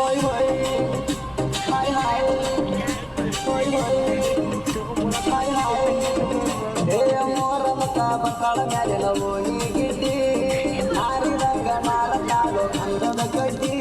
Hoy hoy, hai hai, hoy hoy, hai hai. Hey amor, mata bakal nyari lawoni gidi. Hari ranga nara kalo andada gadi.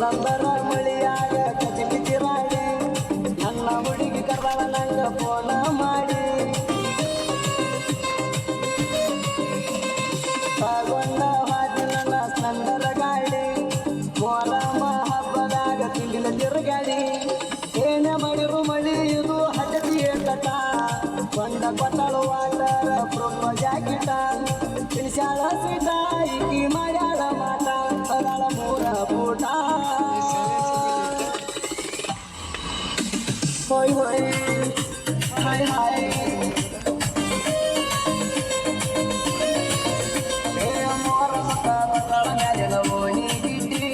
ರಂಬರ ಮಳಿಯಾಗ ಕತಿ ಬಿತ್ತಿರಾಡಿ ನನ್ನ ಹುಡುಗಿ ಕರ್ದಾಳ ನಂಗ ಫೋನ ಮಾಡಿ ತಗೊಂಡ ಹಾದಿ ನನ್ನ ಸ್ಪಂದರ ಗಾಡಿ ಮೊರಮ ಹಬ್ಬದಾಗ ತಿಂಡಿನ ತಿರುಗಾಡಿ ಏನ ಮಾಡಿರು ಮಳಿ ಇದು ಹಜತಿ ಏಟಟ ಕೊಂಡ ಕೊಟ್ಟಳು ವಾಟರ ಪ್ರೊಪ್ಪ ಜಾಕಿಟ ತಿನ್ಸಾಳ ಸೀಟ ಈಕಿ ಮಾಡ್ಯಾಳ ಮಾಟ ಸರಳ ಮೂರ ಪೂಟ ಹೋಯ್ ಹೋಯ್ ಹಾಯ್ ಹಾಯ್ ಮೋರ ಮತ ಬಸಳ ಮ್ಯಾಲಿನ ಓಣಿ ಗಿಡ್ಡಿ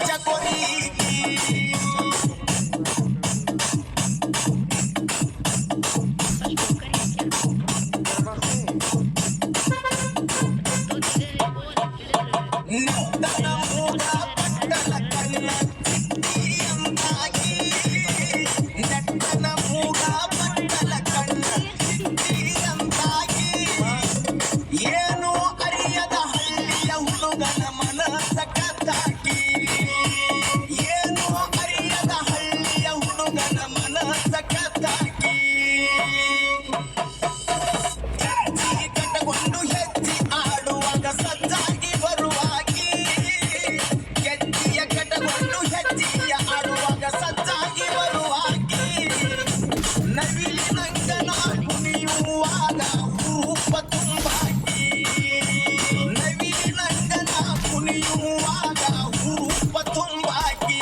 ಚಕೋರಿಗೆ ನೆತ್ತನ ಮೂಗ ಪಟ್ಟಲ ಕಣ್ಣ ಚಿಟ್ಟಿಯಂತಾಗಿ ನೆಟ್ಟನ ಮೂಗ ಪಟ್ಟಲ ಕಣ್ಣ ಚಿಟ್ಟಿಯಂತಾಗಿ ಏನು ಅರಿಯದ ಹಳ್ಳಿಯ ಹುಡುಗನ ಮನಸ್ಸ ಕದ್ದಾಕಿ ಏನು ಅರಿಯದ ಹಳ್ಳಿಯ ಹುಡುಗನ ಮನಸ್ಸ ಕದ್ದಾಕಿ ಹೆಜ್ಜೆ ಕಟ್ಟಕೊಂಡು ಹೆಜ್ಜೆ ಆಡುವಾಗ ಸಜ್ಜಾಗಿ ಬರುವಾಗಿ ಹೆಜ್ಜೆಯ ಕಟ್ಟಕೊಂಡು ಹೆಜ್ಜೆಯ ಆಡುವಾಗ ಸಜ್ಜಾಗಿ ಬರುವಾಗಿ ನವಿಲಿನಂಗನ ಕುಣಿಯುವಾಗ ರೂಪ ತುಂಬಾಗಿ ನವಿಲಿನಂಗನ ಕುಣಿಯುವಾಗ ರೂಪ ತುಂಬಾಗಿ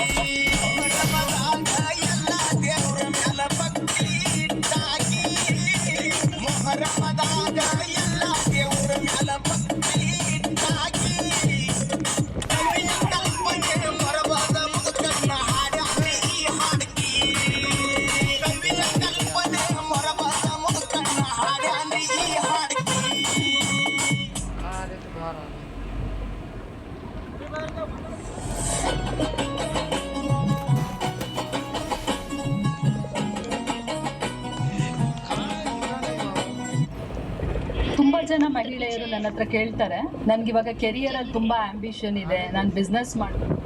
ಮೊಹರಮದಾಗ ಎಲ್ಲ ದೇವರ ಮ್ಯಾಲ ಭಕ್ತಿ ಇಟ್ಟಾಗಿ ಮೊಹರಮದಾಗ ಎಲ್ಲ ದೇವರ ಮ್ಯಾಲ ಭಕ್ತಿ ಇಟ್ಟಾಗಿ ಕವಿಯ ಕಲ್ಪನೆ ಮರವಾದ ಮುದುಕನ್ನ ಹಾಡಾಡಿ ಈ ಹಾಡ್ಕಿ ಕವಿಯ ಕಲ್ಪನೆ ಮರವಾದ ಮುದುಕನ್ನ ಹಾಡಾಡಿ ಈ ಹಾಡ್ಕಿ ತುಂಬಾ ಜನ ಮಹಿಳೆಯರು ನನ್ನ ಹತ್ರ ಕೇಳ್ತಾರೆ, ನನ್ಗೆ ಇವಾಗ ಕೆರಿಯರ್ ಅಲ್ಲಿ ತುಂಬಾ ಆಂಬಿಷನ್ ಇದೆ, ನಾನು ಬಿಸ್ನೆಸ್ ಮಾಡ್ಬೇಕು,